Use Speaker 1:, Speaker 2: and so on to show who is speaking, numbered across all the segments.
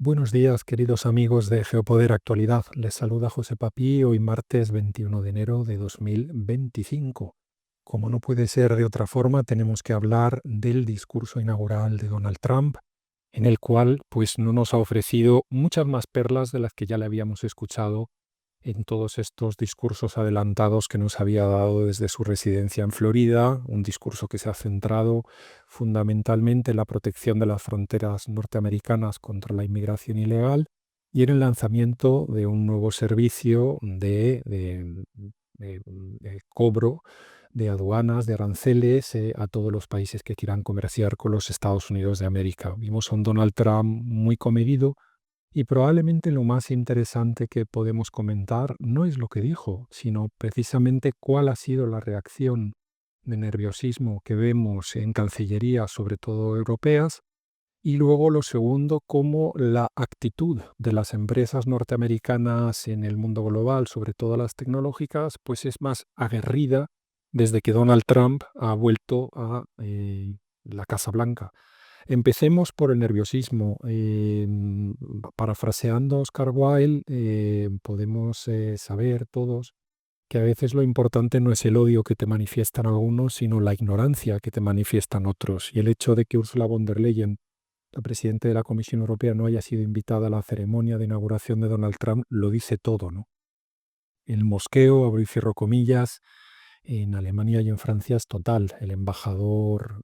Speaker 1: Buenos días, queridos amigos de Geopoder Actualidad. Les saluda José Papí hoy martes 21 de enero de 2025. Como no puede ser de otra forma, tenemos que hablar del discurso inaugural de Donald Trump, en el cual pues no nos ha ofrecido muchas más perlas de las que ya le habíamos escuchado en todos estos discursos adelantados que nos había dado desde su residencia en Florida, un discurso que se ha centrado fundamentalmente en la protección de las fronteras norteamericanas contra la inmigración ilegal y en el lanzamiento de un nuevo servicio de cobro de aduanas, de aranceles a todos los países que quieran comerciar con los Estados Unidos de América. Vimos a un Donald Trump muy comedido, y probablemente lo más interesante que podemos comentar no es lo que dijo, sino precisamente cuál ha sido la reacción de nerviosismo que vemos en cancillerías, sobre todo europeas, y luego lo segundo, cómo la actitud de las empresas norteamericanas en el mundo global, sobre todo las tecnológicas, pues es más aguerrida desde que Donald Trump ha vuelto a la Casa Blanca. Empecemos por el nerviosismo. Parafraseando a Oscar Wilde, podemos saber todos que a veces lo importante no es el odio que te manifiestan algunos, sino la ignorancia que te manifiestan otros. Y el hecho de que Ursula von der Leyen, la presidenta de la Comisión Europea, no haya sido invitada a la ceremonia de inauguración de Donald Trump lo dice todo, ¿no? El mosqueo, abro y cierro comillas, en Alemania y en Francia es total. El embajador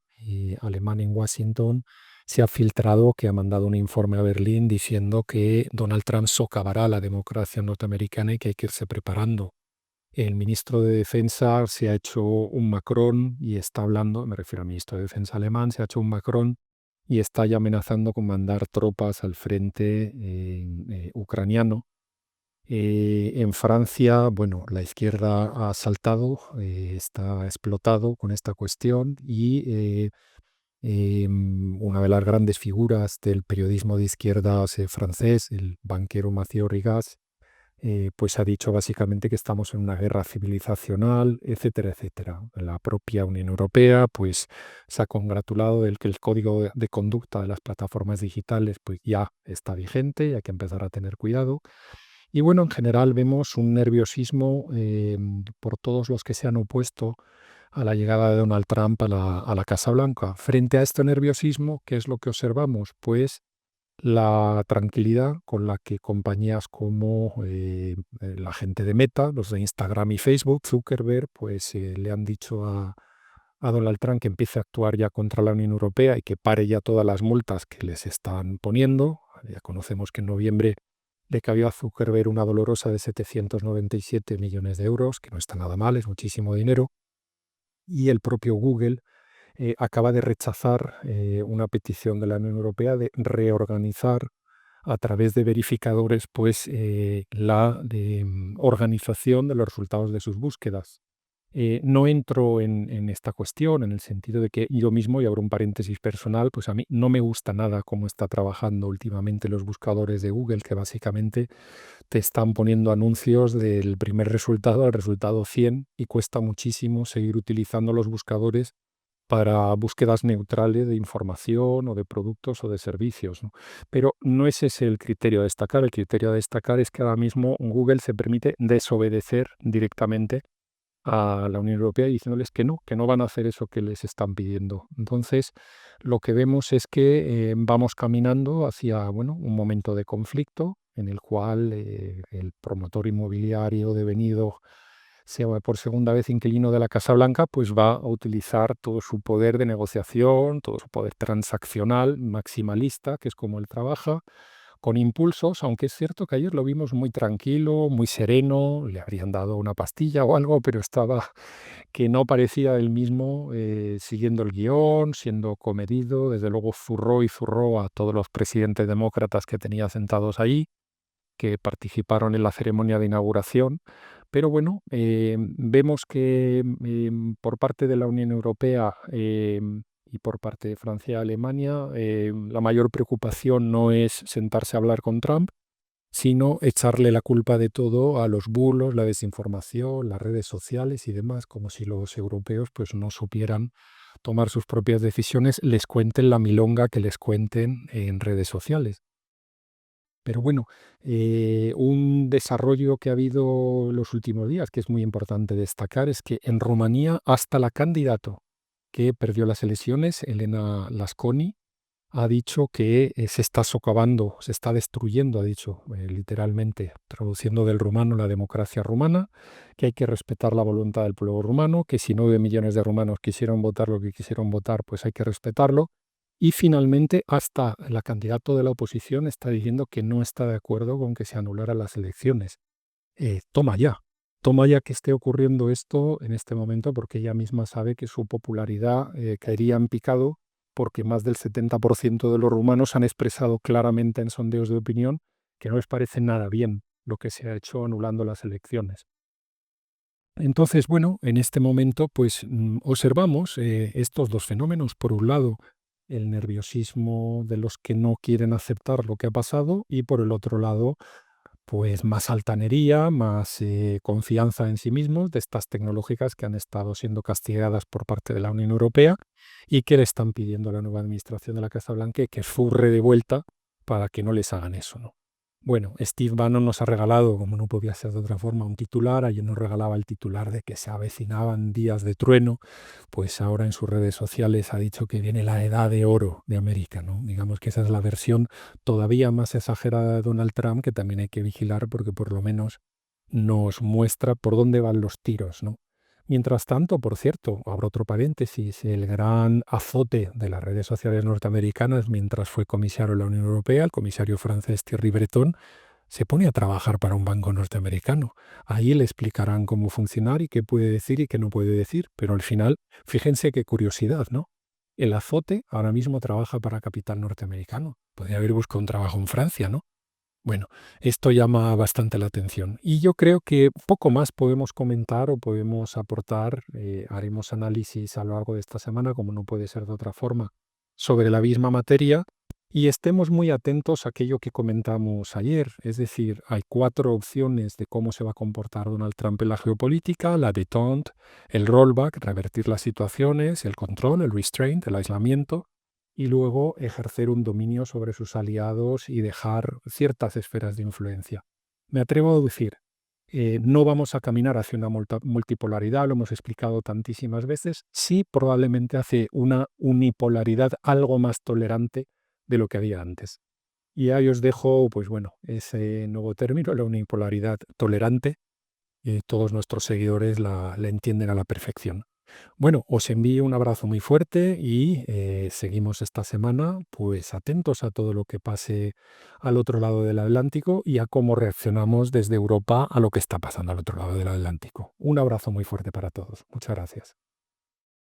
Speaker 1: alemán en Washington se ha filtrado que ha mandado un informe a Berlín diciendo que Donald Trump socavará la democracia norteamericana y que hay que irse preparando. El ministro de Defensa se ha hecho un Macron y está hablando, me refiero al ministro de Defensa alemán, se ha hecho un Macron y está ya amenazando con mandar tropas al frente ucraniano. En Francia, bueno, la izquierda ha saltado, está explotado con esta cuestión y una de las grandes figuras del periodismo de izquierdas francés, el banquero Mathieu Rigas, pues ha dicho básicamente que estamos en una guerra civilizacional, etcétera, etcétera. La propia Unión Europea pues se ha congratulado del que el código de conducta de las plataformas digitales pues ya está vigente y hay que empezar a tener cuidado. Y bueno, en general vemos un nerviosismo por todos los que se han opuesto a la llegada de Donald Trump a la Casa Blanca. Frente a este nerviosismo, ¿qué es lo que observamos? Pues la tranquilidad con la que compañías como la gente de Meta, los de Instagram y Facebook, Zuckerberg, pues le han dicho a Donald Trump que empiece a actuar ya contra la Unión Europea y que pare ya todas las multas que les están poniendo. Ya conocemos que en noviembre le cabió a Zuckerberg una dolorosa de 797 millones de euros, que no está nada mal, es muchísimo dinero. Y el propio Google acaba de rechazar una petición de la Unión Europea de reorganizar a través de verificadores pues, organización de los resultados de sus búsquedas. No entro en esta cuestión en el sentido de que yo mismo, y abro un paréntesis personal, pues a mí no me gusta nada cómo está trabajando últimamente los buscadores de Google, que básicamente te están poniendo anuncios del primer resultado al resultado 100 y cuesta muchísimo seguir utilizando los buscadores para búsquedas neutrales de información o de productos o de servicios, ¿no? Pero no es ese el criterio a destacar. El criterio a destacar es que ahora mismo Google se permite desobedecer directamente a la Unión Europea diciéndoles que no van a hacer eso que les están pidiendo. Entonces, lo que vemos es que vamos caminando hacia, bueno, un momento de conflicto en el cual el promotor inmobiliario devenido, sea por segunda vez inquilino de la Casa Blanca, pues va a utilizar todo su poder de negociación, todo su poder transaccional, maximalista, que es como él trabaja, con impulsos, aunque es cierto que ayer lo vimos muy tranquilo, muy sereno, le habrían dado una pastilla o algo, pero estaba que no parecía el mismo siguiendo el guión, siendo comedido, desde luego zurró y zurró a todos los presidentes demócratas que tenía sentados allí, que participaron en la ceremonia de inauguración. Pero bueno, vemos que por parte de la Unión Europea y por parte de Francia y Alemania, la mayor preocupación no es sentarse a hablar con Trump, sino echarle la culpa de todo a los bulos, la desinformación, las redes sociales y demás, como si los europeos pues no supieran tomar sus propias decisiones, les cuenten la milonga que les cuenten en redes sociales. Pero bueno, un desarrollo que ha habido los últimos días, que es muy importante destacar, es que en Rumanía hasta la candidato que perdió las elecciones, Elena Lasconi, ha dicho que se está socavando, se está destruyendo, ha dicho literalmente, traduciendo del rumano la democracia rumana, que hay que respetar la voluntad del pueblo rumano, que si 9 millones de rumanos quisieron votar lo que quisieron votar, pues hay que respetarlo. Y finalmente, hasta la candidata de la oposición está diciendo que no está de acuerdo con que se anularan las elecciones. Toma ya. Toma ya que esté ocurriendo esto en este momento, porque ella misma sabe que su popularidad caería en picado, porque más del 70% de los rumanos han expresado claramente en sondeos de opinión que no les parece nada bien lo que se ha hecho anulando las elecciones. Entonces, bueno, en este momento, pues observamos estos dos fenómenos. Por un lado, el nerviosismo de los que no quieren aceptar lo que ha pasado y por el otro lado, pues más altanería, más confianza en sí mismos de estas tecnológicas que han estado siendo castigadas por parte de la Unión Europea y que le están pidiendo a la nueva administración de la Casa Blanca que furre de vuelta para que no les hagan eso, ¿no? Bueno, Steve Bannon nos ha regalado, como no podía ser de otra forma, un titular. Ayer nos regalaba el titular de que se avecinaban días de trueno. Pues ahora en sus redes sociales ha dicho que viene la edad de oro de América, ¿no? Digamos que esa es la versión todavía más exagerada de Donald Trump, que también hay que vigilar porque por lo menos nos muestra por dónde van los tiros, ¿no? Mientras tanto, por cierto, abro otro paréntesis, el gran azote de las redes sociales norteamericanas mientras fue comisario de la Unión Europea, el comisario francés Thierry Breton, se pone a trabajar para un banco norteamericano. Ahí le explicarán cómo funcionar y qué puede decir y qué no puede decir, pero al final, fíjense qué curiosidad, ¿no? El azote ahora mismo trabaja para capital norteamericano. Podría haber buscado un trabajo en Francia, ¿no? Bueno, esto llama bastante la atención y yo creo que poco más podemos comentar o podemos aportar. Haremos análisis a lo largo de esta semana, como no puede ser de otra forma, sobre la misma materia y estemos muy atentos a aquello que comentamos ayer. Es decir, hay 4 opciones de cómo se va a comportar Donald Trump en la geopolítica: la détente, el rollback, revertir las situaciones, el control, el restraint, el aislamiento, y luego ejercer un dominio sobre sus aliados y dejar ciertas esferas de influencia. Me atrevo a decir, no vamos a caminar hacia una multipolaridad, lo hemos explicado tantísimas veces, sí probablemente hacia una unipolaridad algo más tolerante de lo que había antes. Y ahí os dejo, pues bueno, ese nuevo término, la unipolaridad tolerante. Todos nuestros seguidores la entienden a la perfección. Bueno, os envío un abrazo muy fuerte y seguimos esta semana pues atentos a todo lo que pase al otro lado del Atlántico y a cómo reaccionamos desde Europa a lo que está pasando al otro lado del Atlántico. Un abrazo muy fuerte para todos. Muchas gracias.